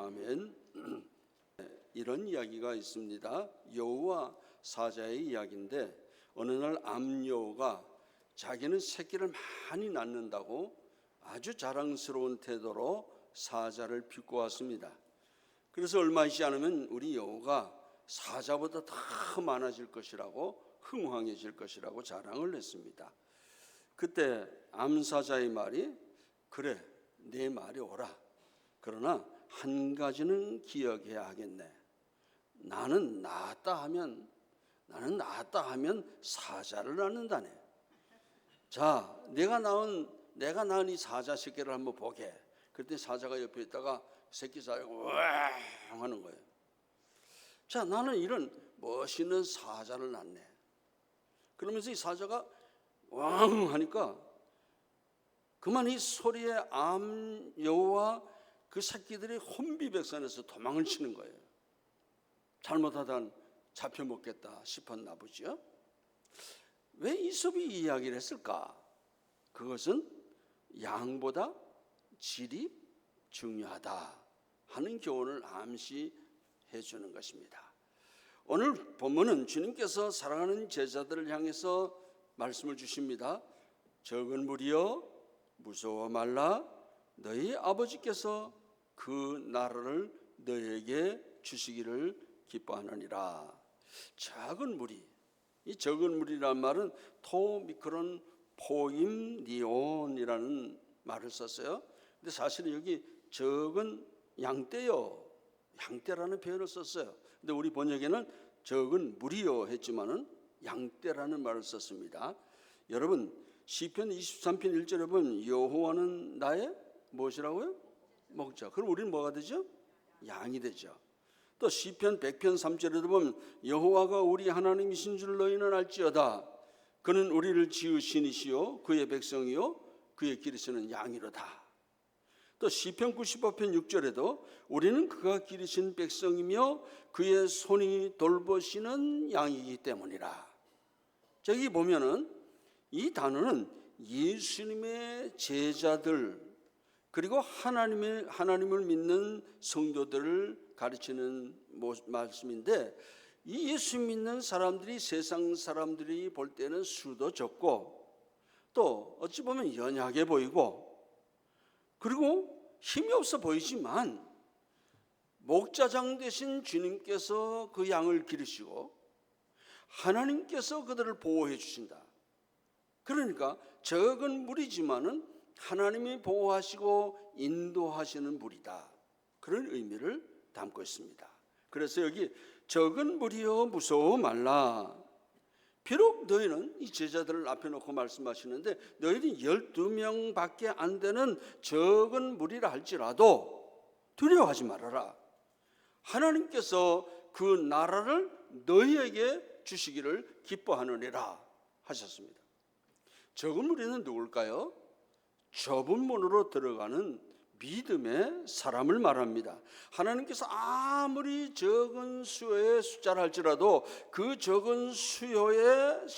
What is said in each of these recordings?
아멘. 이런 이야기가 있습니다. 여우와 사자의 이야기인데 어느 날 암여우가 자기는 새끼를 많이 낳는다고 아주 자랑스러운 태도로 사자를 빚고 왔습니다. 그래서 얼마 있지 않으면 우리 여우가 사자보다 더 많아질 것이라고, 흥왕해질 것이라고 자랑을 했습니다. 그때 암사자의 말이, 그래, 내 말이 옳아. 그러나 한 가지는 기억해야 하겠네. 나는 낳았다 하면 사자를 낳는다네. 자, 내가 낳은 이 사자 새끼를 한번 보게. 그때 사자가 옆에 있다가 새끼 사자가 왕 하는 거예요. 자, 나는 이런 멋있는 사자를 낳네. 그러면서 이 사자가 왕 하니까 그만 이 소리에 암여우와 그 새끼들이 혼비백산해서 도망을 치는 거예요. 잘못하다 잡혀먹겠다 싶었나 보죠. 왜 이솝이 이 이야기를 했을까? 그것은 양보다 질이 중요하다 하는 교훈을 암시해 주는 것입니다. 오늘 본문은 주님께서 사랑하는 제자들을 향해서 말씀을 주십니다. 적은 무리여 무서워 말라. 너희 아버지께서 그 나라를 너희에게 주시기를 기뻐하느니라. 작은 무리, 이 적은 무리란 말은 토미크론 포임니온이라는 말을 썼어요. 근데 사실은 여기 적은 양떼요, 양떼라는 표현을 썼어요. 근데 우리 번역에는 적은 무리요 했지만은 양떼라는 말을 썼습니다. 여러분, 시편 23편 1절에 보면 여호와는 나의 무엇이라고요? 목자. 그럼 우리는 뭐가 되죠? 양이 되죠. 또 시편 100편 3절에도 보면 여호와가 우리 하나님이신 줄 너희는 알지어다. 그는 우리를 지으신 이시요 그의 백성이요 그의 기르시는 양이로다. 또 시편 95편 6절에도 우리는 그가 기르신 백성이며 그의 손이 돌보시는 양이기 때문이라. 저기 보면은 이 단어는 예수님의 제자들 그리고 하나님을 믿는 성도들을 가르치는 말씀인데, 이 예수 믿는 사람들이 세상 사람들이 볼 때는 수도 적고 또 어찌 보면 연약해 보이고 그리고 힘이 없어 보이지만 목자장 되신 주님께서 그 양을 기르시고 하나님께서 그들을 보호해 주신다. 그러니까 적은 무리지만은 하나님이 보호하시고 인도하시는 무리다. 그런 의미를 담고 있습니다. 그래서 여기 적은 무리여 무서워 말라. 비록 너희는, 이 제자들을 앞에 놓고 말씀하시는데, 너희는 12명밖에 안 되는 적은 무리라 할지라도 두려워하지 말아라. 하나님께서 그 나라를 너희에게 주시기를 기뻐하느니라 하셨습니다. 적은 무리는 누굴까요? 좁은 문으로 들어가는 믿음의 사람을 말합니다. 하나님께서 아무리 적은 수요의 숫자를 할지라도 그 적은 수요의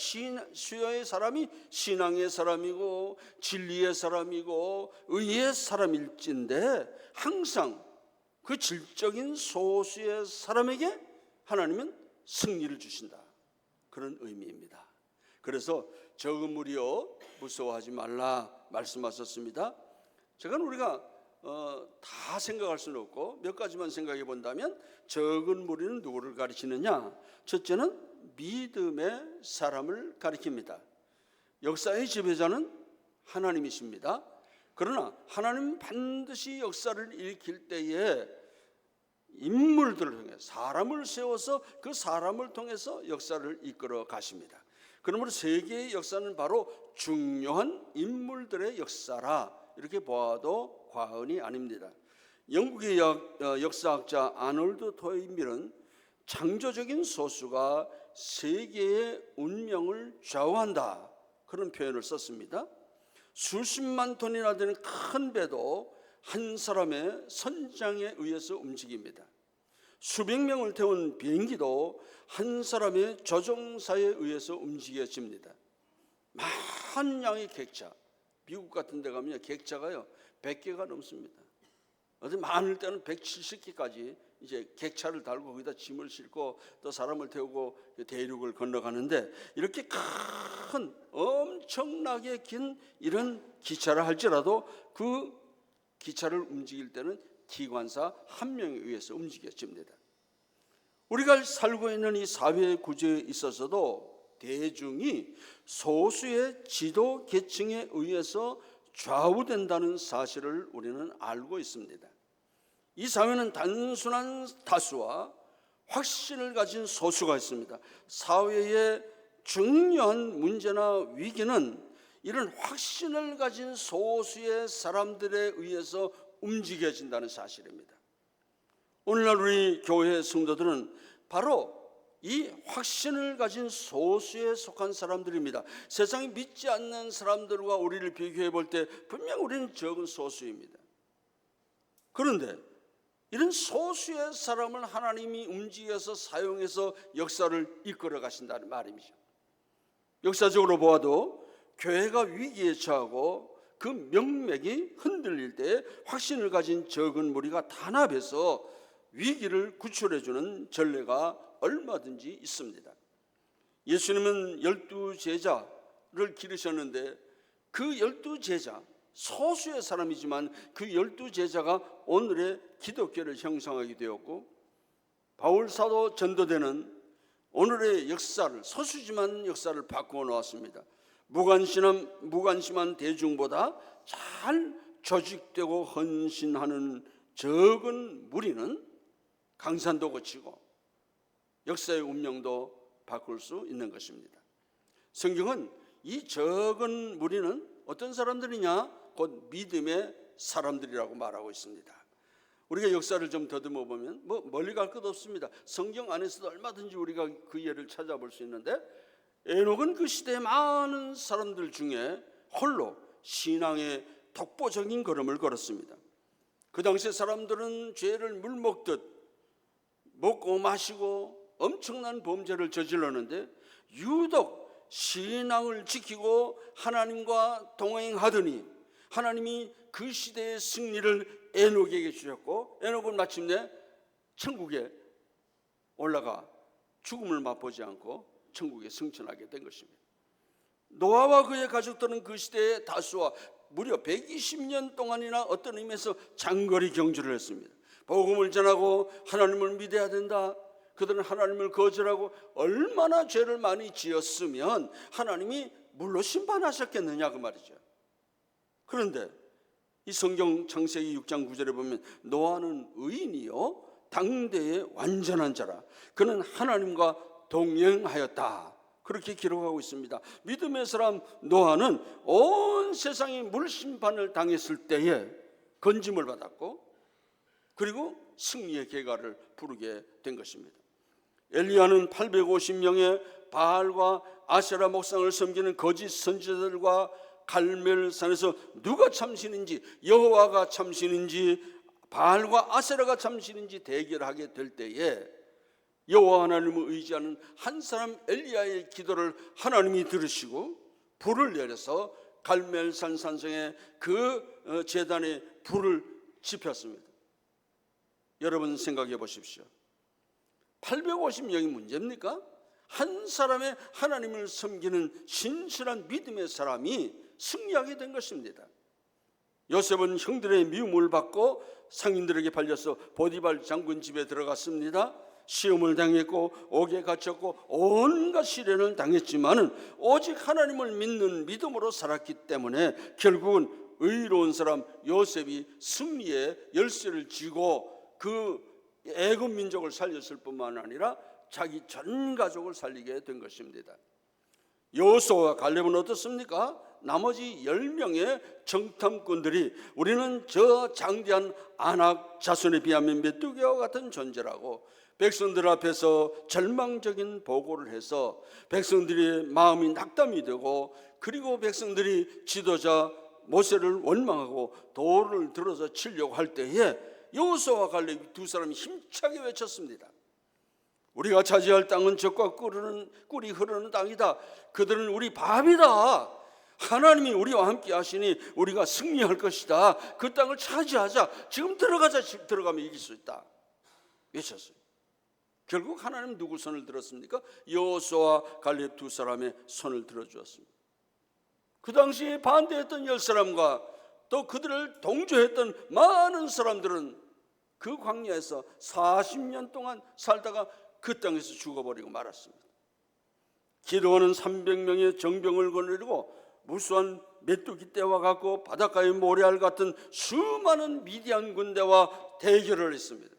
사람이 신앙의 사람이고 진리의 사람이고 의의 사람일진데, 항상 그 질적인 소수의 사람에게 하나님은 승리를 주신다. 그런 의미입니다. 그래서 적은 무리여 무서워하지 말라 말씀하셨습니다. 제가 우리가 다 생각할 수는 없고 몇 가지만 생각해 본다면, 적은 무리는 누구를 가리키느냐? 첫째는 믿음의 사람을 가리킵니다. 역사의 지배자는 하나님이십니다. 그러나 하나님은 반드시 역사를 일으킬 때에 인물들을 통해 사람을 세워서 그 사람을 통해서 역사를 이끌어 가십니다. 그러므로 세계의 역사는 바로 중요한 인물들의 역사라 이렇게 보아도 과언이 아닙니다. 영국의 역사학자 아놀드 토인빌은 창조적인 소수가 세계의 운명을 좌우한다, 그런 표현을 썼습니다. 수십만 톤이나 되는 큰 배도 한 사람의 선장에 의해서 움직입니다. 수백 명을 태운 비행기도 한 사람의 조종사에 의해서 움직여집니다. 많은 양의 객차, 미국 같은 데 가면 객차가요 100개가 넘습니다. 어디 많을 때는 170개까지 이제 객차를 달고 거기다 짐을 싣고 또 사람을 태우고 대륙을 건너가는데, 이렇게 큰 엄청나게 긴 이런 기차를 할지라도 그 기차를 움직일 때는 기관사 한 명에 의해서 움직여집니다. 우리가 살고 있는 이 사회 구조에 있어서도 대중이 소수의 지도 계층에 의해서 좌우된다는 사실을 우리는 알고 있습니다. 이 사회는 단순한 다수와 확신을 가진 소수가 있습니다. 사회의 중요한 문제나 위기는 이런 확신을 가진 소수의 사람들에 의해서 움직여진다는 사실입니다. 오늘날 우리 교회 성도들은 바로 이 확신을 가진 소수에 속한 사람들입니다. 세상이 믿지 않는 사람들과 우리를 비교해 볼 때 분명 우리는 적은 소수입니다. 그런데 이런 소수의 사람을 하나님이 움직여서 사용해서 역사를 이끌어 가신다는 말입니다. 역사적으로 보아도 교회가 위기에 처하고 그 명맥이 흔들릴 때 확신을 가진 적은 무리가 단합해서 위기를 구출해 주는 전례가 얼마든지 있습니다. 예수님은 12제자를 기르셨는데 그 12제자, 소수의 사람이지만 그 12제자가 오늘의 기독교를 형성하게 되었고, 바울 사도 전도대는 오늘의 역사를, 소수지만 역사를 바꾸어 놓았습니다. 무관심한 대중보다 잘 조직되고 헌신하는 적은 무리는 강산도 거치고 역사의 운명도 바꿀 수 있는 것입니다. 성경은 이 적은 무리는 어떤 사람들이냐? 곧 믿음의 사람들이라고 말하고 있습니다. 우리가 역사를 좀 더듬어 보면 멀리 갈 것 없습니다. 성경 안에서도 얼마든지 우리가 그 예를 찾아볼 수 있는데, 에녹은 그 시대의 많은 사람들 중에 홀로 신앙의 독보적인 걸음을 걸었습니다. 그 당시 사람들은 죄를 물 먹듯 먹고 마시고 엄청난 범죄를 저질렀는데, 유독 신앙을 지키고 하나님과 동행하더니 하나님이 그 시대의 승리를 에녹에게 주셨고, 에녹은 마침내 천국에 올라가 죽음을 맛보지 않고 천국에 승천하게 된 것입니다. 노아와 그의 가족들은 그 시대의 다수와 무려 120년 동안이나 어떤 의미에서 장거리 경주를 했습니다. 복음을 전하고 하나님을 믿어야 된다. 그들은 하나님을 거절하고 얼마나 죄를 많이 지었으면 하나님이 물로 심판하셨겠느냐 그 말이죠. 그런데 이 성경 창세기 6장 9절에 보면 노아는 의인이요 당대의 완전한 자라, 그는 하나님과 동행하였다, 그렇게 기록하고 있습니다. 믿음의 사람 노아는 온 세상이 물심판을 당했을 때에 건짐을 받았고, 그리고 승리의 계가를 부르게 된 것입니다. 엘리야는 850명의 바알과 아세라 목상을 섬기는 거짓 선지자들과 갈멜산에서 누가 참신인지, 여호와가 참신인지 바알과 아세라가 참신인지 대결하게 될 때에 여호와 하나님을 의지하는 한 사람 엘리야의 기도를 하나님이 들으시고 불을 내려서 갈멜산 산성에 그 제단에 불을 지폈습니다. 여러분 생각해 보십시오. 850명이 문제입니까? 한 사람의 하나님을 섬기는 신실한 믿음의 사람이 승리하게 된 것입니다. 요셉은 형들의 미움을 받고 상인들에게 팔려서 보디발 장군 집에 들어갔습니다. 시험을 당했고 옥에 갇혔고 온갖 시련을 당했지만은 오직 하나님을 믿는 믿음으로 살았기 때문에 결국은 의로운 사람 요셉이 승리의 열쇠를 쥐고 그 애굽 민족을 살렸을 뿐만 아니라 자기 전 가족을 살리게 된 것입니다. 여호수아와 갈렙은 어떻습니까? 나머지 10명의 정탐꾼들이 우리는 저 장대한 아낙 자손에 비하면 메뚜기와 같은 존재라고 백성들 앞에서 절망적인 보고를 해서 백성들의 마음이 낙담이 되고, 그리고 백성들이 지도자 모세를 원망하고 돌을 들어서 치려고 할 때에 여호수아와 갈렙이 두 사람이 힘차게 외쳤습니다. 우리가 차지할 땅은 젖과 꿀이 흐르는 땅이다. 그들은 우리 밥이다. 하나님이 우리와 함께 하시니 우리가 승리할 것이다. 그 땅을 차지하자. 지금 들어가자. 들어가면 이길 수 있다. 외쳤어요. 결국 하나님 누구 손을 들었습니까? 여호수아와 갈렙 두 사람의 손을 들어주었습니다. 그 당시에 반대했던 10사람과 또 그들을 동조했던 많은 사람들은 그 광야에서 40년 동안 살다가 그 땅에서 죽어버리고 말았습니다. 기드온은 300명의 정병을 거느리고 무수한 메뚜기 떼와 같고 바닷가의 모래알 같은 수많은 미디안 군대와 대결을 했습니다.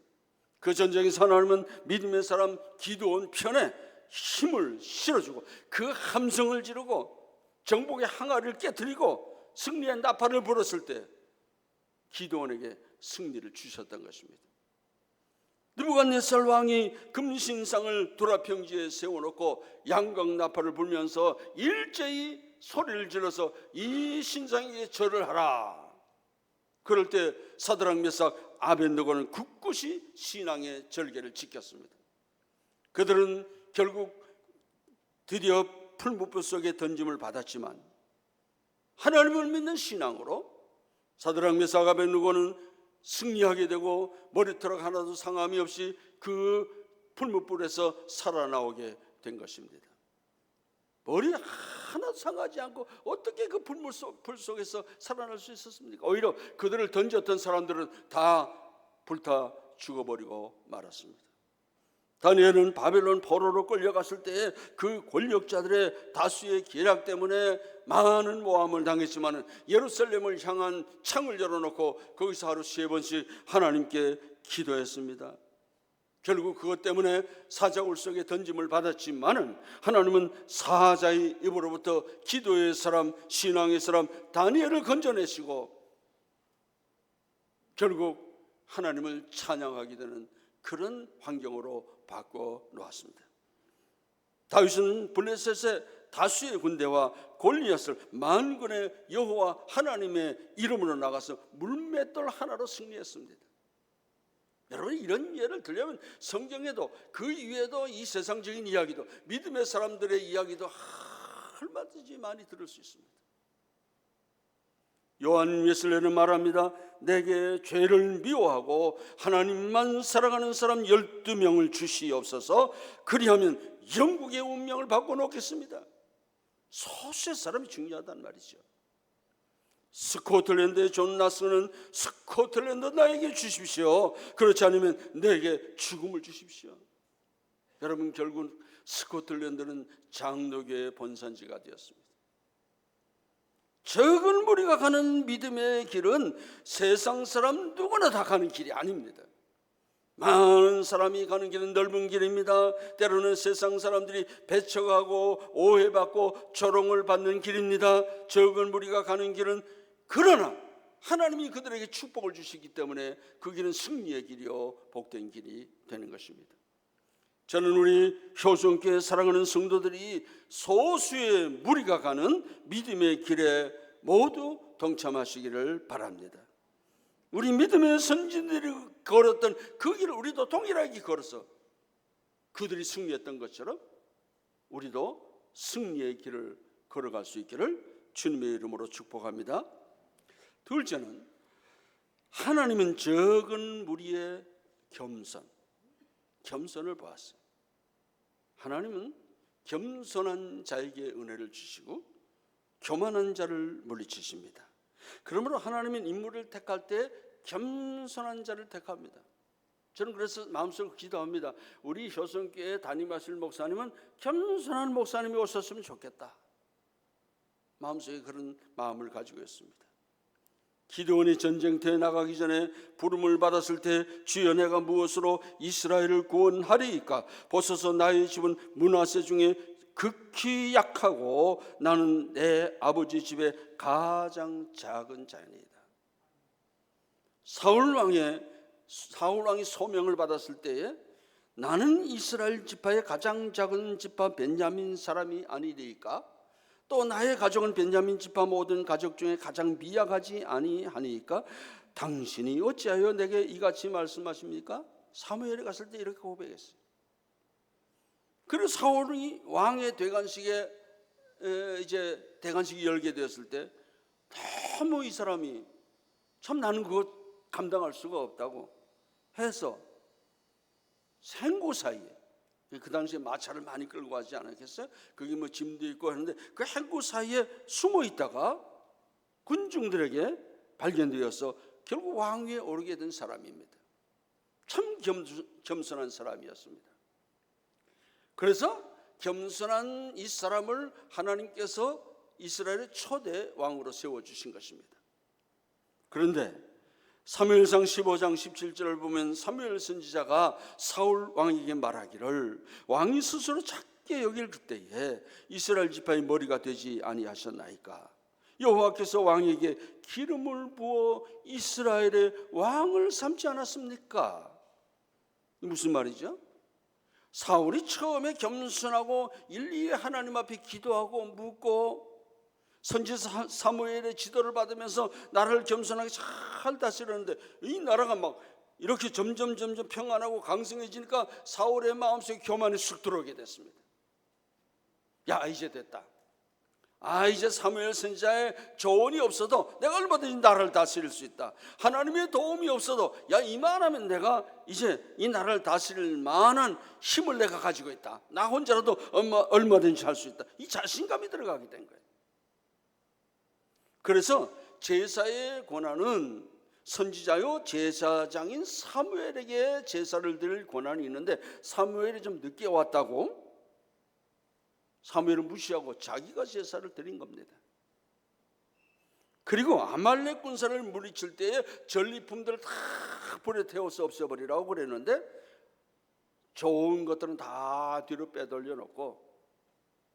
그 전쟁에서 하나님은 믿음의 사람 기드온 편에 힘을 실어주고 그 함성을 지르고 정복의 항아리를 깨뜨리고 승리의 나팔을 불었을 때 기드온에게 승리를 주셨던 것입니다. 느부갓네살 왕이 금신상을 도라평지에 세워놓고 양각 나팔을 불면서 일제히 소리를 질러서 이 신상에게 절을 하라. 그럴 때 사드락 메삭 아벳느고는 굳굳이 신앙의 절개를 지켰습니다. 그들은 결국 드디어 풀무불 속에 던짐을 받았지만 하나님을 믿는 신앙으로 사드락 메삭 아벳느고는 승리하게 되고 머리털 하나도 상함이 없이 그 풀무불에서 살아나오게 된 것입니다. 머리 하나도 상하지 않고 어떻게 그 불 속에서 살아날 수 있었습니까? 오히려 그들을 던졌던 사람들은 다 불타 죽어버리고 말았습니다. 다니엘은 바벨론 포로로 끌려갔을 때 그 권력자들의 다수의 계략 때문에 많은 모함을 당했지만 예루살렘을 향한 창을 열어놓고 거기서 하루 3번씩 하나님께 기도했습니다. 결국 그것 때문에 사자굴 속에 던짐을 받았지만은 하나님은 사자의 입으로부터 기도의 사람, 신앙의 사람 다니엘을 건져내시고 결국 하나님을 찬양하게 되는 그런 환경으로 바꿔 놓았습니다. 다윗은 블레셋의 다수의 군대와 골리앗을 만군의 여호와 하나님의 이름으로 나가서 물맷돌 하나로 승리했습니다. 여러분, 이런 예를 들려면 성경에도 그 이외에도 이 세상적인 이야기도 믿음의 사람들의 이야기도 얼마든지 많이 들을 수 있습니다. 요한 웨슬레는 말합니다. 내게 죄를 미워하고 하나님만 사랑하는 사람 12명을 주시옵소서. 그리하면 영국의 운명을 바꿔놓겠습니다. 소수의 사람이 중요하단 말이죠. 스코틀랜드의 존 나스는 스코틀랜드 나에게 주십시오. 그렇지 않으면 내게 죽음을 주십시오. 여러분, 결국 스코틀랜드는 장로교의 본산지가 되었습니다. 적은 무리가 가는 믿음의 길은 세상 사람 누구나 다 가는 길이 아닙니다. 많은 사람이 가는 길은 넓은 길입니다. 때로는 세상 사람들이 배척하고 오해받고 조롱을 받는 길입니다. 적은 무리가 가는 길은 그러나 하나님이 그들에게 축복을 주시기 때문에 그 길은 승리의 길이요 복된 길이 되는 것입니다. 저는 우리 효성교회 사랑하는 성도들이 소수의 무리가 가는 믿음의 길에 모두 동참하시기를 바랍니다. 우리 믿음의 선진들이 걸었던 그 길을 우리도 동일하게 걸어서 그들이 승리했던 것처럼 우리도 승리의 길을 걸어갈 수 있기를 주님의 이름으로 축복합니다. 둘째는 하나님은 적은 무리의 겸손을 보았어요. 하나님은 겸손한 자에게 은혜를 주시고 교만한 자를 물리치십니다. 그러므로 하나님은 인물을 택할 때 겸손한 자를 택합니다. 저는 그래서 마음속으로 기도합니다. 우리 효성교회 담임하실 목사님은 겸손한 목사님이 오셨으면 좋겠다. 마음속에 그런 마음을 가지고 있습니다. 기드온이 전쟁터에 나가기 전에 부름을 받았을 때 주여 내가 무엇으로 이스라엘을 구원하리이까? 보소서 나의 집은 므낫세 중에 극히 약하고 나는 내 아버지 집에 가장 작은 자이니이다. 사울 왕이 소명을 받았을 때에 나는 이스라엘 지파의 가장 작은 지파 베냐민 사람이 아니리이까? 또 나의 가족은 베냐민 지파 모든 가족 중에 가장 미약하지 아니하니까 당신이 어찌하여 내게 이같이 말씀하십니까? 사무엘에 갔을 때 이렇게 고백했어요. 그리고 사울이 왕의 되관식에 이제 대관식이 열게 되었을 때 너무 이 사람이 참 나는 그거 감당할 수가 없다고 해서 생고 사이에, 그 당시에 마차를 많이 끌고 가지 않았겠어요? 거기 뭐 짐도 있고 하는데 그 행구 사이에 숨어 있다가 군중들에게 발견되어서 결국 왕위에 오르게 된 사람입니다. 참 겸손한 사람이었습니다. 그래서 겸손한 이 사람을 하나님께서 이스라엘의 초대 왕으로 세워주신 것입니다. 그런데 사무엘상 15장 17절을 보면 사무엘 선지자가 사울 왕에게 말하기를 왕이 스스로 작게 여길 그때에 이스라엘 지파의 머리가 되지 아니하셨나이까? 여호와께서 왕에게 기름을 부어 이스라엘의 왕을 삼지 않았습니까? 무슨 말이죠? 사울이 처음에 겸손하고 일일이 하나님 앞에 기도하고 묻고 선지자 사무엘의 지도를 받으면서 나라를 겸손하게 잘 다스렸는데 이 나라가 막 이렇게 점점 평안하고 강성해지니까 사울의 마음속에 교만이 쑥 들어오게 됐습니다. 야, 이제 됐다. 이제 사무엘 선지자의 조언이 없어도 내가 얼마든지 나라를 다스릴 수 있다. 하나님의 도움이 없어도 이만하면 내가 이제 이 나라를 다스릴 만한 힘을 내가 가지고 있다. 나 혼자라도 얼마든지 할 수 있다. 이 자신감이 들어가게 된 거예요. 그래서 제사의 권한은 선지자요 제사장인 사무엘에게 제사를 드릴 권한이 있는데 사무엘이 좀 늦게 왔다고 사무엘은 무시하고 자기가 제사를 드린 겁니다. 그리고 아말렉 군사를 물리칠 때에 전리품들을 다 불에 태워서 없애버리라고 그랬는데 좋은 것들은 다 뒤로 빼돌려 놓고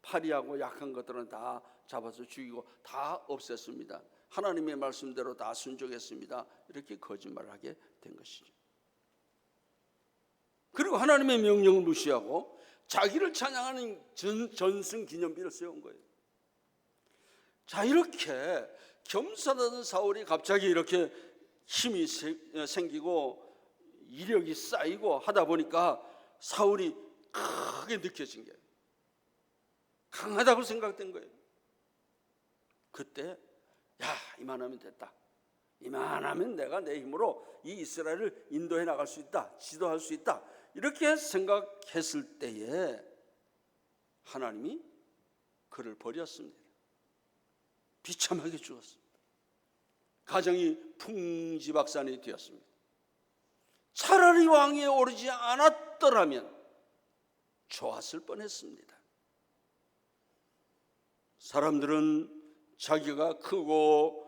파리하고 약한 것들은 다 잡아서 죽이고 다 없앴습니다. 하나님의 말씀대로 다 순종했습니다. 이렇게 거짓말을 하게 된 것이죠. 그리고 하나님의 명령을 무시하고 자기를 찬양하는 전승 기념비를 세운 거예요. 자, 이렇게 겸손하던 사울이 갑자기 이렇게 힘이 생기고 이력이 쌓이고 하다 보니까 사울이 크게 느껴진 거예요. 강하다고 생각된 거예요. 그때 이만하면 됐다. 이만하면 내가 내 힘으로 이 이스라엘을 인도해 나갈 수 있다. 지도할 수 있다. 이렇게 생각했을 때에 하나님이 그를 버렸습니다. 비참하게 죽었습니다. 가정이 풍지박산이 되었습니다. 차라리 왕위에 오르지 않았더라면 좋았을 뻔했습니다. 사람들은 자기가 크고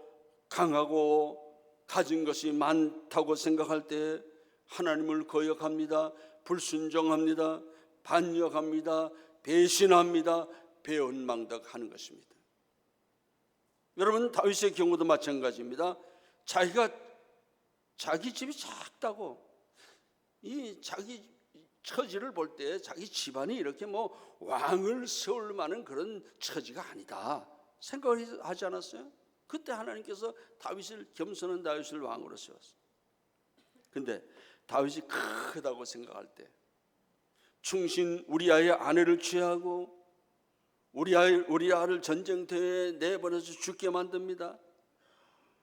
강하고 가진 것이 많다고 생각할 때 하나님을 거역합니다. 불순종합니다. 반역합니다. 배신합니다. 배은망덕하는 것입니다. 여러분, 다윗의 경우도 마찬가지입니다. 자기 집이 작다고 이 자기 처지를 볼 때 자기 집안이 이렇게 뭐 왕을 세울 만한 그런 처지가 아니다 생각을 하지 않았어요? 그때 하나님께서 겸손한 다윗을 왕으로 세웠어요. 근데 다윗이 크다고 생각할 때 충신 우리아의 아내를 취하고 우리아를 전쟁터에 내보내서 죽게 만듭니다.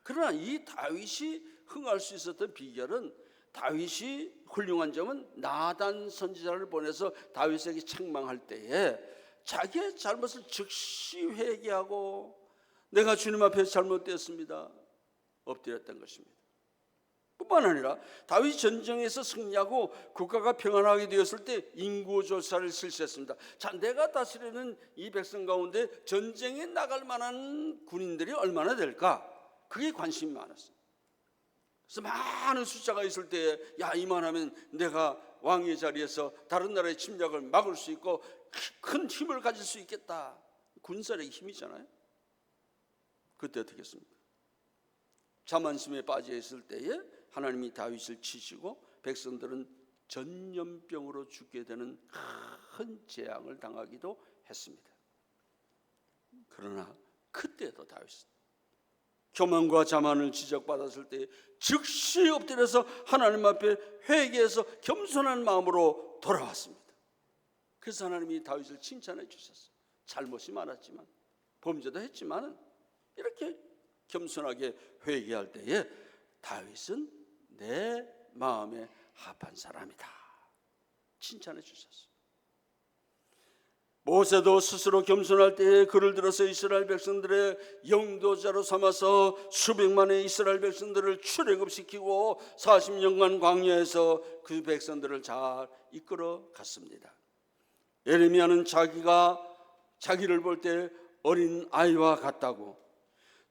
그러나 이 다윗이 흥할 수 있었던 비결은 다윗이 훌륭한 점은 나단 선지자를 보내서 다윗에게 책망할 때에 자기의 잘못을 즉시 회개하고 내가 주님 앞에 잘못되었습니다 엎드렸던 것입니다. 뿐만 아니라 다윗 전쟁에서 승리하고 국가가 평안하게 되었을 때 인구조사를 실시했습니다. 자, 내가 다스리는 이 백성 가운데 전쟁에 나갈 만한 군인들이 얼마나 될까? 그게 관심이 많았어요. 그래서 많은 숫자가 있을 때에 이만하면 내가 왕의 자리에서 다른 나라의 침략을 막을 수 있고 큰 힘을 가질 수 있겠다. 군사력의 힘이잖아요. 그때 어떻게 했습니까? 자만심에 빠져 있을 때에 하나님이 다윗을 치시고 백성들은 전염병으로 죽게 되는 큰 재앙을 당하기도 했습니다. 그러나 그때도 다윗은 교만과 자만을 지적받았을 때 즉시 엎드려서 하나님 앞에 회개해서 겸손한 마음으로 돌아왔습니다. 그래서 하나님이 다윗을 칭찬해 주셨어요. 잘못이 많았지만 범죄도 했지만 이렇게 겸손하게 회개할 때에 다윗은 내 마음에 합한 사람이다 칭찬해 주셨어요. 모세도 스스로 겸손할 때에 그를 들어서 이스라엘 백성들의 영도자로 삼아서 수백만의 이스라엘 백성들을 출애굽시키고 40년간 광야에서 그 백성들을 잘 이끌어 갔습니다. 예레미야는 자기를 볼 때 어린 아이와 같다고,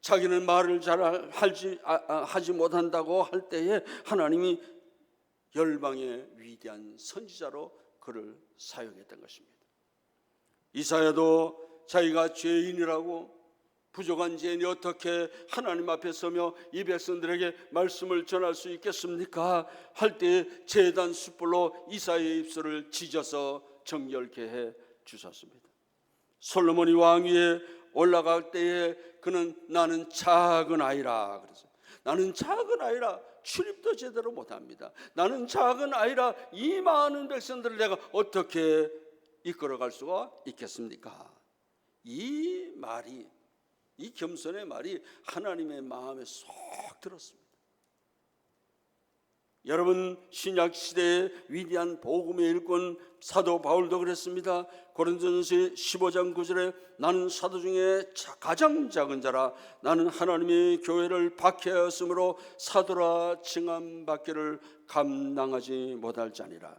자기는 말을 잘 하지 못한다고 할 때에 하나님이 열방의 위대한 선지자로 그를 사용했던 것입니다. 이사야도 자기가 죄인이라고, 부족한 죄인이 어떻게 하나님 앞에 서며 이 백성들에게 말씀을 전할 수 있겠습니까? 할 때 제단 숯불로 이사야의 입술을 찢어서 정결케 해 주셨습니다. 솔로몬이 왕위에 올라갈 때에 그는 나는 작은 아이라 그랬어요. 나는 작은 아이라, 출입도 제대로 못합니다. 나는 작은 아이라 이 많은 백성들을 내가 어떻게 이끌어갈 수가 있겠습니까? 이 말이, 이 겸손의 말이 하나님의 마음에 쏙 들었습니다. 여러분, 신약 시대의 위대한 복음의 일꾼 사도 바울도 그랬습니다. 고린도전서 15장 9절에 나는 사도 중에 가장 작은 자라 나는 하나님의 교회를 박해하였으므로 사도라 칭함받기를 감당하지 못할 자니라.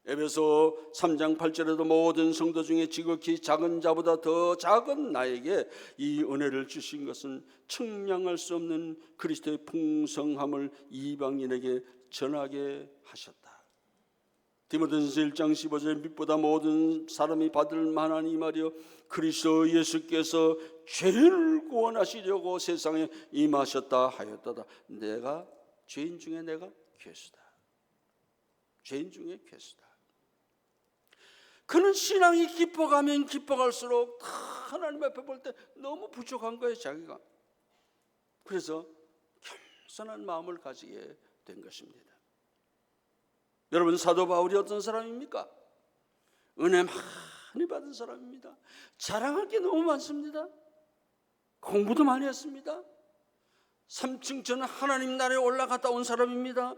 에베소 3장 8절에도 모든 성도 중에 지극히 작은 자보다 더 작은 나에게 이 은혜를 주신 것은 측량할 수 없는 그리스도의 풍성함을 이방인에게 전하게 하셨다. 디모데전서 1장 15절에 빛보다 모든 사람이 받을 만한 이 말이요 그리스도 예수께서 죄를 구원하시려고 세상에 임하셨다 하였도다. 내가 죄인 중에 내가 괴수다. 죄인 중에 괴수다. 그는 신앙이 깊어가면 깊어갈수록 하나님 앞에 볼 때 너무 부족한 거예요, 자기가. 그래서 겸손한 마음을 가지게 된 것입니다. 여러분, 사도 바울이 어떤 사람입니까? 은혜 많이 받은 사람입니다. 자랑할 게 너무 많습니다. 공부도 많이 했습니다. 3층 전 하나님 나라에 올라갔다 온 사람입니다.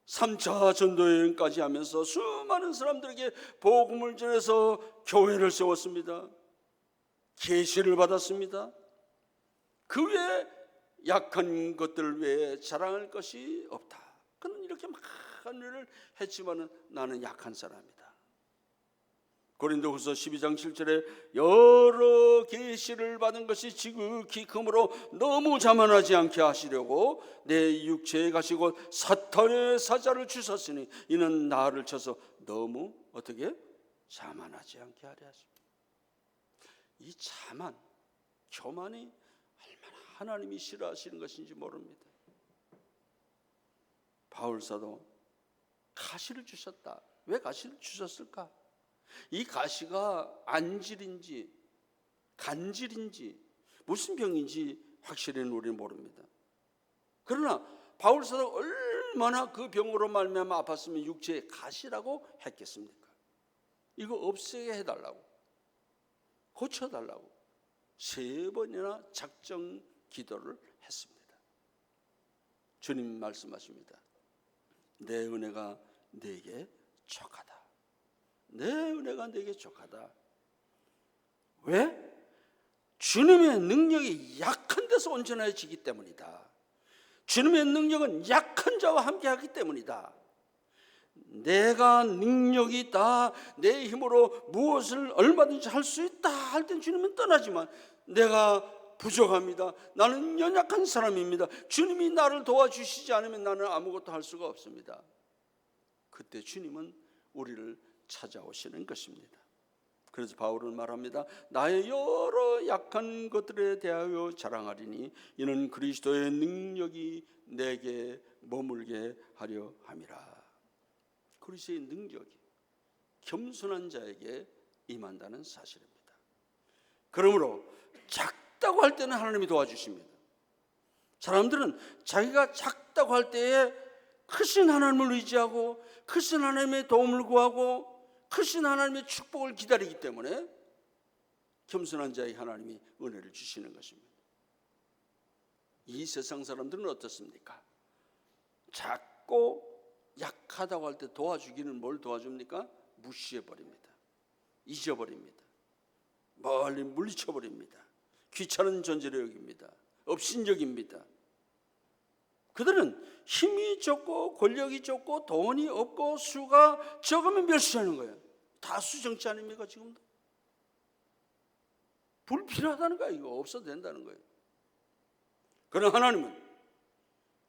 3차 전도여행까지 하면서 수많은 사람들에게 복음을 전해서 교회를 세웠습니다. 계시를 받았습니다. 그 외에 약한 것들 외에 자랑할 것이 없다. 그는 이렇게 많은 일을 했지만 나는 약한 사람이다. 고린도후서 12장 7절에 여러 계시를 받은 것이 지극히 크므로 너무 자만하지 않게 하시려고 내 육체에 가시고 사탄의 사자를 주셨으니 이는 나를 쳐서 너무 어떻게 자만하지 않게 하려 하십니다. 이 자만, 교만이 얼마나 하나님이 싫어하시는 것인지 모릅니다. 바울사도 가시를 주셨다. 왜 가시를 주셨을까? 이 가시가 안질인지 간질인지 무슨 병인지 확실히는 우리는 모릅니다. 그러나 바울사도 얼마나 그 병으로 말미암아 아팠으면 육체에 가시라고 했겠습니까? 이거 없애게 해달라고, 고쳐달라고 3번이나 작정 기도를 했습니다. 주님 말씀하십니다. 내 은혜가 네게 족하다. 내 은혜가 네게 족하다. 왜? 주님의 능력이 약한 데서 온전해지기 때문이다. 주님의 능력은 약한 자와 함께하기 때문이다. 내가 능력이 있다, 내 힘으로 무엇을 얼마든지 할 수 있다 할 땐 주님은 떠나지만 내가 부족합니다. 나는 연약한 사람입니다. 주님이 나를 도와주시지 않으면 나는 아무것도 할 수가 없습니다. 그때 주님은 우리를 찾아오시는 것입니다. 그래서 바울은 말합니다. 나의 여러 약한 것들에 대하여 자랑하리니 이는 그리스도의 능력이 내게 머물게 하려 함이라. 그리스도의 능력이 겸손한 자에게 임한다는 사실입니다. 그러므로 작다고 할 때는 하나님이 도와주십니다. 사람들은 자기가 작다고 할 때에 크신 하나님을 의지하고 크신 하나님의 도움을 구하고 크신 하나님의 축복을 기다리기 때문에 겸손한 자에게 하나님이 은혜를 주시는 것입니다. 이 세상 사람들은 어떻습니까? 작고 약하다고 할 때 도와주기는 뭘 도와줍니까? 무시해버립니다. 잊어버립니다. 멀리 물리쳐버립니다. 귀찮은 존재로 여깁니다. 업신여깁니다. 그들은 힘이 적고 권력이 적고 돈이 없고 수가 적으면 멸시하는 거예요. 다수 정치 아닙니까 지금도? 불필요하다는 거예요. 이거 없어도 된다는 거예요. 그러나 하나님은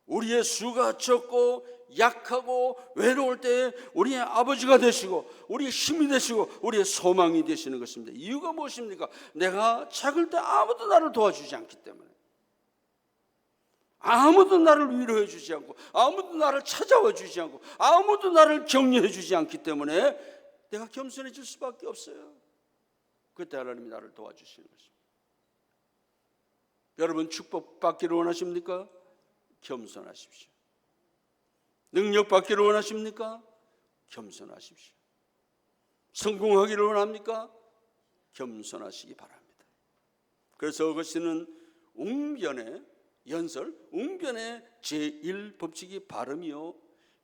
우리의 수가 적고 약하고 외로울 때 우리의 아버지가 되시고 우리의 힘이 되시고 우리의 소망이 되시는 것입니다. 이유가 무엇입니까? 내가 작을 때 아무도 나를 도와주지 않기 때문에, 아무도 나를 위로해 주지 않고, 아무도 나를 찾아와 주지 않고, 아무도 나를 격려해 주지 않기 때문에 내가 겸손해질 수밖에 없어요. 그때 하나님이 나를 도와주시는 것입니다. 여러분 축복받기를 원하십니까? 겸손하십시오. 능력받기를 원하십니까? 겸손하십시오. 성공하기를 원합니까? 겸손하시기 바랍니다. 그래서 어거스틴은 웅변의 연설, 웅변의 제1법칙이 발음이요,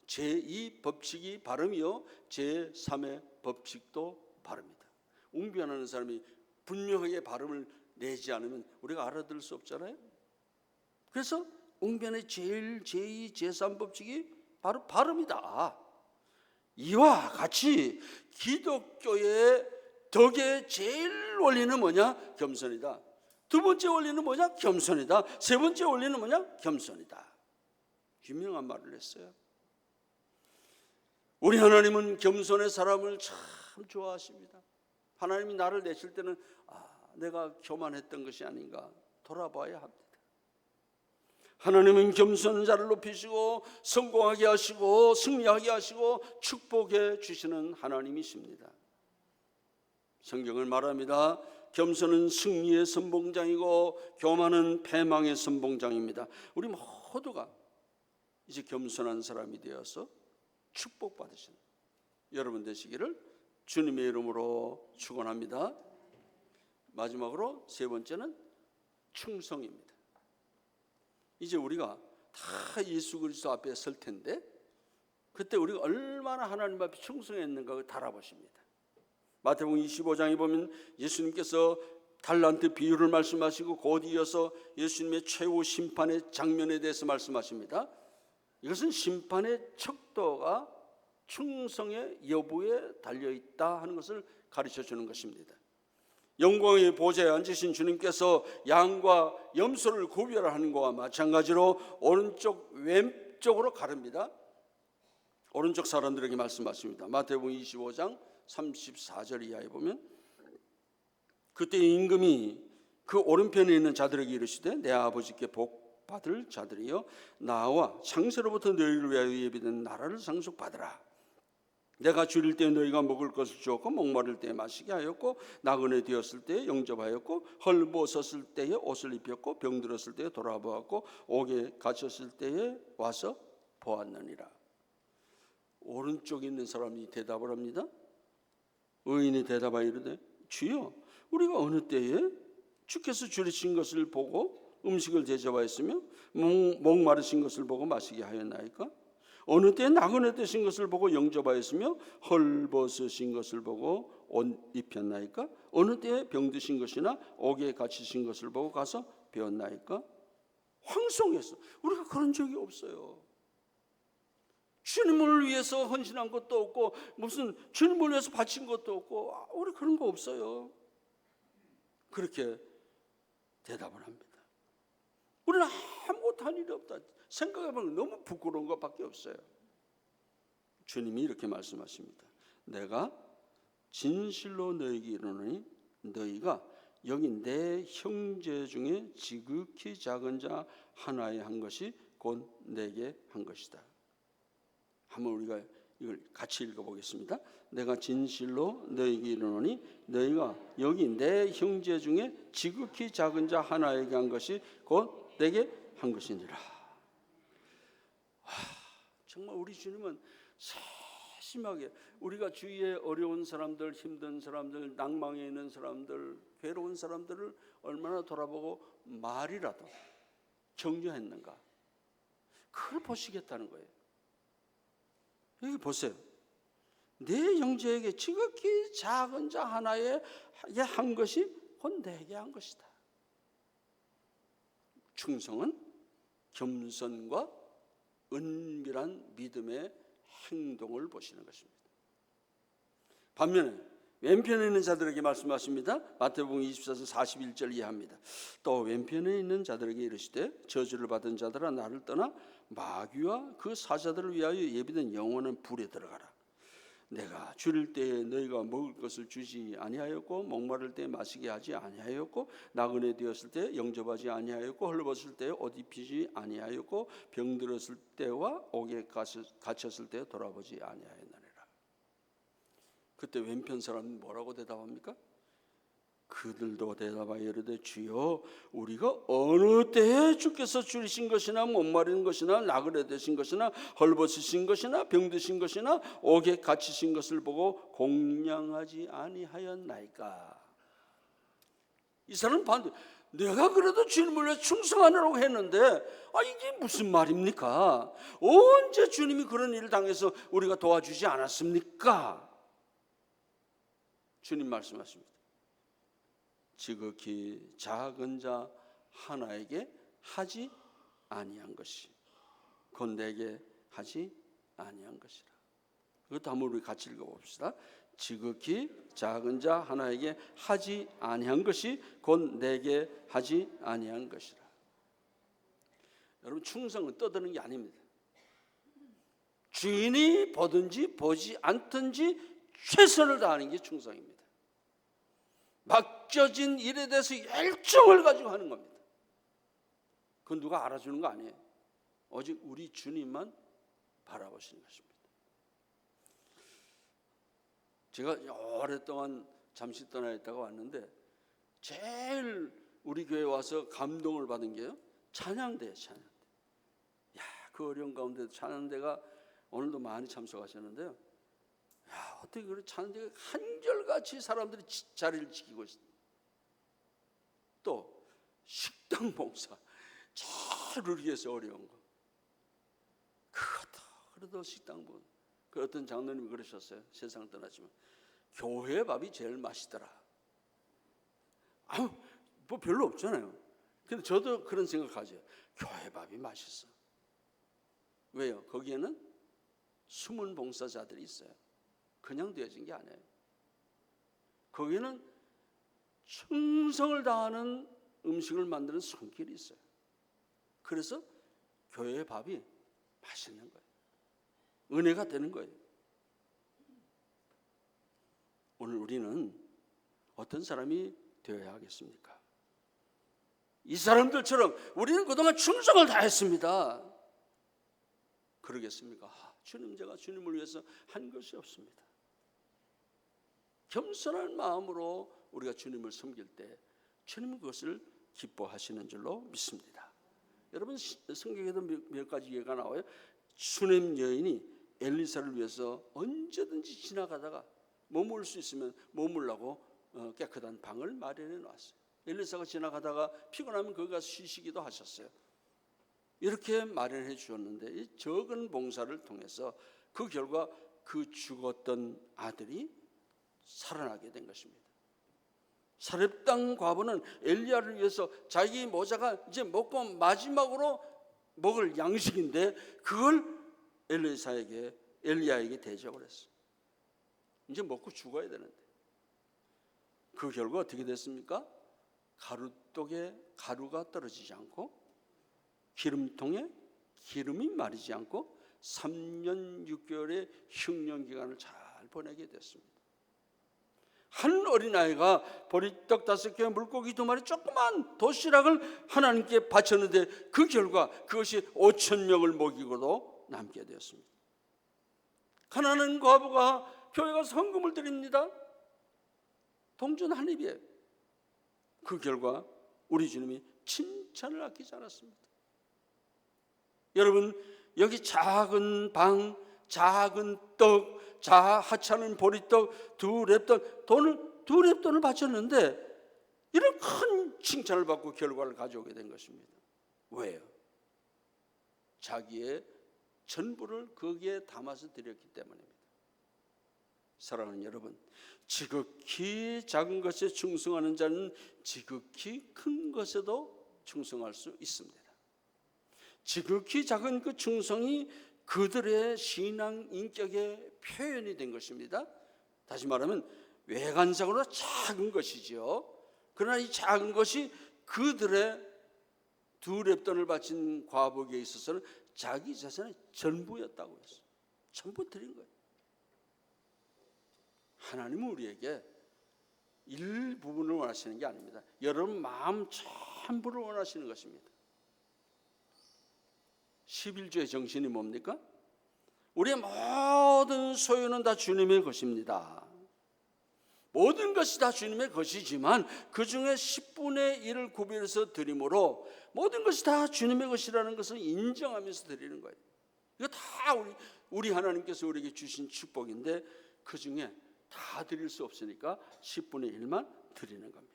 제2법칙이 발음이요, 제3의 법칙도 발음이다. 웅변하는 사람이 분명하게 발음을 내지 않으면 우리가 알아들을 수 없잖아요. 그래서 웅변의 제1, 제2, 제3법칙이 바로 발음이다. 이와 같이 기독교의 덕의 제일 원리는 뭐냐? 겸손이다. 두 번째 원리는 뭐냐? 겸손이다. 세 번째 원리는 뭐냐? 겸손이다. 유명한 말을 했어요. 우리 하나님은 겸손의 사람을 참 좋아하십니다. 하나님이 나를 내실 때는 내가 교만했던 것이 아닌가 돌아봐야 합니다. 하나님은 겸손한 자를 높이시고 성공하게 하시고 승리하게 하시고 축복해 주시는 하나님이십니다. 성경을 말합니다. 겸손은 승리의 선봉장이고 교만은 패망의 선봉장입니다. 우리 모두가 이제 겸손한 사람이 되어서 축복받으시는 여러분 되시기를 주님의 이름으로 축원합니다. 마지막으로 세 번째는 충성입니다. 이제 우리가 다 예수 그리스도 앞에 설 텐데 그때 우리가 얼마나 하나님 앞에 충성했는가 달아보십니다. 마태복음 25장에 보면 예수님께서 달란트 비유를 말씀하시고 곧 이어서 예수님의 최후 심판의 장면에 대해서 말씀하십니다. 이것은 심판의 척도가 충성의 여부에 달려있다 하는 것을 가르쳐 주는 것입니다. 영광의 보좌에 앉으신 주님께서 양과 염소를 구별하는 것과 마찬가지로 오른쪽 왼쪽으로 가릅니다. 오른쪽 사람들에게 말씀하십니다. 마태복음 25장 34절 이하에 보면 그때 임금이 그 오른편에 있는 자들에게 이르시되 내 아버지께 복 받을 자들이여 나와 창세로부터 너희를 위하여 예비된 나라를 상속받으라. 내가 줄일 때 너희가 먹을 것을 주었고 목마를 때에 마시게 하였고 나그네 되었을 때에 영접하였고 헐벗었을 때에 옷을 입혔고 병들었을 때에 돌아보았고 옥에 갇혔을 때에 와서 보았느니라. 오른쪽에 있는 사람이 대답을 합니다. 의인이 대답하여 이르되 주여 우리가 어느 때에 주께서 줄이신 것을 보고 음식을 대접하였으며 목마르신 것을 보고 마시게 하였나이까? 어느 때에 나그네 되신 것을 보고 영접하였으며 헐벗으신 것을 보고 옷 입혔나이까? 어느 때에 병드신 것이나 옥에 갇히신 것을 보고 가서 배웠나이까? 황송했어. 우리가 그런 적이 없어요. 주님을 위해서 헌신한 것도 없고 무슨 주님을 위해서 바친 것도 없고 우리 그런 거 없어요. 그렇게 대답을 합니다. 우리는 아무것도 한 일이 없다. 생각해보면 너무 부끄러운 것밖에 없어요. 주님이 이렇게 말씀하십니다. 내가 진실로 너희에게 이르노니 너희가 여기 내 형제 중에 지극히 작은 자 하나에 한 것이 곧 내게 한 것이다. 한번 우리가 이걸 같이 읽어보겠습니다. 내가 진실로 너희에게 이르노니 너희가 여기 내 형제 중에 지극히 작은 자 하나에게 한 것이 곧 내게 한 것이니라. 정말 우리 주님은 세심하게 우리가 주위에 어려운 사람들, 힘든 사람들, 낭망에 있는 사람들, 괴로운 사람들을 얼마나 돌아보고 말이라도 격려했는가, 그걸 보시겠다는 거예요. 여기 보세요. 내 형제에게 지극히 작은 자 하나에 한 것이 곧 내게 한 것이다. 충성은 겸손과 은밀한 믿음의 행동을 보시는 것입니다. 반면에 왼편에 있는 자들에게 말씀하십니다. 마태복음 24장 41절 이하입니다. 또 왼편에 있는 자들에게 이르시되 저주를 받은 자들아 나를 떠나 마귀와 그 사자들을 위하여 예비된 영원한 불에 들어가라. 내가 줄일 때에 너희가 먹을 것을 주지 아니하였고 목마를 때에 마시게 하지 아니하였고 나그네 되었을 때에 영접하지 아니하였고 헐벗을 때에 옷 입히지 아니하였고 병들었을 때와 옥에 갇혔을 때에 돌아보지 아니하였느니라. 그때 왼편 사람은 뭐라고 대답합니까? 그들도 대답하여 이르되 주여 우리가 어느 때에 주께서 줄이신 것이나 목마른 것이나 나그네 되신 것이나 헐벗으신 것이나 병드신 것이나 옥에 갇히신 것을 보고 공양하지 아니하였나이까. 이 사람은 반대, 내가 그래도 주님을 위해 충성하느라고 했는데 이게 무슨 말입니까? 언제 주님이 그런 일을 당해서 우리가 도와주지 않았습니까? 주님 말씀하십니다. 지극히 작은 자 하나에게 하지 아니한 것이 곧 내게 하지 아니한 것이라. 이것도 한번 우리 같이 읽어봅시다. 지극히 작은 자 하나에게 하지 아니한 것이 곧 내게 하지 아니한 것이라. 여러분, 충성은 떠드는 게 아닙니다. 주인이 보든지 보지 않든지 최선을 다하는 게 충성입니다. 맡겨진 일에 대해서 열정을 가지고 하는 겁니다. 그건 누가 알아주는 거 아니에요. 오직 우리 주님만 바라보시는 것입니다. 제가 오랫동안 잠시 떠나 있다가 왔는데 제일 우리 교회 와서 감동을 받은 게요, 찬양대예요. 찬양대. 그 어려운 가운데 찬양대가 오늘도 많이 참석하셨는데요. 어떻게 그런 찬양대가 한결같이 사람들이 자리를 지키고 있습니다. 또 식당 봉사, 제일 위해서 어려운 거. 그것도 그래도 식당 봉사. 그 어떤 장로님이 그러셨어요. 세상 떠나지만 교회 밥이 제일 맛있더라. 뭐 별로 없잖아요. 근데 저도 그런 생각하죠. 교회 밥이 맛있어. 왜요? 거기에는 숨은 봉사자들이 있어요. 그냥 되어진 게 아니에요. 거기는 충성을 다하는 음식을 만드는 손길이 있어요. 그래서 교회의 밥이 맛있는 거예요. 은혜가 되는 거예요. 오늘 우리는 어떤 사람이 되어야 하겠습니까? 이 사람들처럼 우리는 그동안 충성을 다했습니다. 그러겠습니까? 주님, 제가 주님을 위해서 한 것이 없습니다. 겸손한 마음으로 우리가 주님을 섬길 때 주님은 그것을 기뻐하시는 줄로 믿습니다. 여러분, 성경에도 몇 가지 예가 나와요. 수넴 여인이 엘리사를 위해서 언제든지 지나가다가 머물 수 있으면 머물라고 깨끗한 방을 마련해 놨어요. 엘리사가 지나가다가 피곤하면 거기 가서 쉬시기도 하셨어요. 이렇게 마련해 주었는데 이 적은 봉사를 통해서 그 결과 그 죽었던 아들이 살아나게 된 것입니다. 사렙당 과부는 엘리야를 위해서 자기 모자가 이제 먹고 마지막으로 먹을 양식인데 그걸 엘리야에게 대접을 했어요. 이제 먹고 죽어야 되는데 그 결과 어떻게 됐습니까? 가루독에 가루가 떨어지지 않고 기름통에 기름이 마르지 않고 3년 6개월의 흉년 기간을 잘 보내게 됐습니다. 한 어린아이가 보리떡 5개, 물고기 2마리, 조그만 도시락을 하나님께 바쳤는데 그 결과 그것이 5,000명을 먹이고도 남게 되었습니다. 가난한 과부가 교회가 헌금을 드립니다. 동전 한 입에 그 결과 우리 주님이 칭찬을 아끼지 않았습니다. 여러분, 여기 작은 방, 작은 떡, 하찮은 보리떡 2렙돈, 두 렙돈을 바쳤는데 이런 큰 칭찬을 받고 결과를 가져오게 된 것입니다. 왜요? 자기의 전부를 거기에 담아서 드렸기 때문입니다. 사랑하는 여러분, 지극히 작은 것에 충성하는 자는 지극히 큰 것에도 충성할 수 있습니다. 지극히 작은 그 충성이 그들의 신앙 인격의 표현이 된 것입니다. 다시 말하면 외관상으로 작은 것이죠. 그러나 이 작은 것이 그들의 두 렙돈을 바친 과부에게 있어서는 자기 자신의 전부였다고 했어요. 전부 드린 거예요. 하나님은 우리에게 일부분을 원하시는 게 아닙니다. 여러분 마음 전부를 원하시는 것입니다. 11조의 정신이 뭡니까? 우리의 모든 소유는 다 주님의 것입니다. 모든 것이 다 주님의 것이지만 그 중에 10분의 1을 구별해서 드림으로 모든 것이 다 주님의 것이라는 것을 인정하면서 드리는 거예요. 이거 다 우리 하나님께서 우리에게 주신 축복인데 그 중에 다 드릴 수 없으니까 10분의 1만 드리는 겁니다.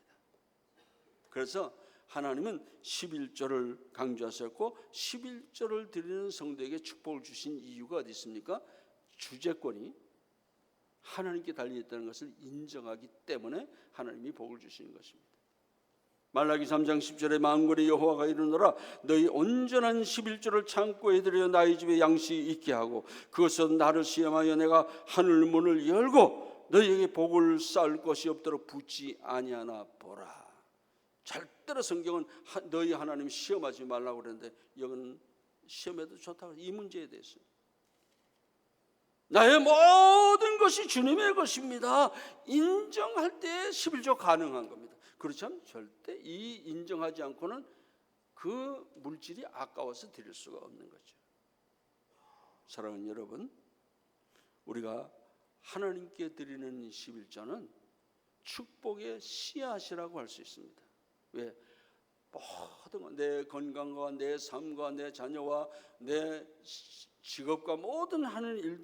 그래서 하나님은 11조를 강조하셨고 11조를 드리는 성도에게 축복을 주신 이유가 어디 있습니까? 주재권이 하나님께 달려있다는 것을 인정하기 때문에 하나님이 복을 주시는 것입니다. 말라기 3장 10절에 만군의 여호와가 이르노라 너희 온전한 11조를 창고에 들여 나의 집에 양식이 있게 하고 그것은 나를 시험하여 내가 하늘 문을 열고 너희에게 복을 쌓을 것이 없도록 붙지 아니하나 보라. 절대로 성경은 너희 하나님 시험하지 말라고 그러는데 여기는 시험해도 좋다고 이 문제에 대해서 나의 모든 것이 주님의 것입니다. 인정할 때 11조 가능한 겁니다. 그렇지 않으면 절대 이 인정하지 않고는 그 물질이 아까워서 드릴 수가 없는 거죠. 사랑하는 여러분, 우리가 하나님께 드리는 11조는 축복의 씨앗이라고 할 수 있습니다. 왜? 모든 것, 내 건강과 내 삶과 내 자녀와 내 직업과 모든 하는 일